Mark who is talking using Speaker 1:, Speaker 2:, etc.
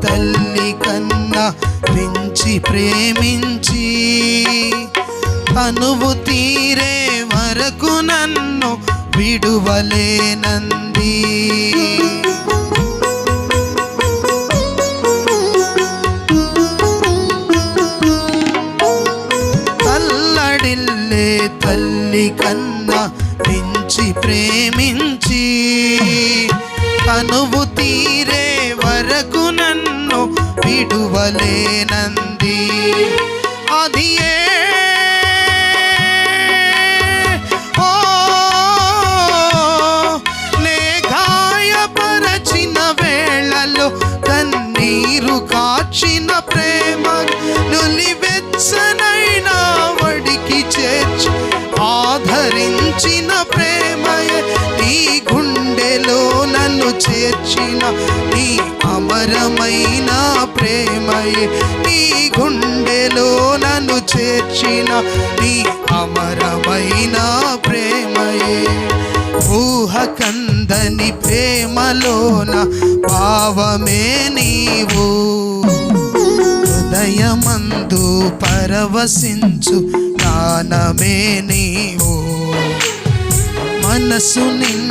Speaker 1: తల్లి కన్నా పెంచి ప్రేమించి అనువు తీరే వరకు నన్ను విడువలేనంది. తల్లడిల్లే తల్లి కన్నా పెంచి ప్రేమించి అనువు తీరే వరకు నన్ను విడువలేనంది. అది నే గాయపరచిన వేళలో కన్నీరు కాచిన ప్రేమ నులివెచ్చనైన వడికి చేర్చి ఆదరించిన ప్రేమయే నీ గుండెలో నన్ను చేర్చిన నీ అమరమైన ప్రేమయే నీ గుండెలో నన్ను చేర్చిన నీ అమరమైన ప్రేమయే. ఊహ కందని ప్రేమలోన భావమే నీవు హృదయమందు పరవశించు గానమే నీవు మనసు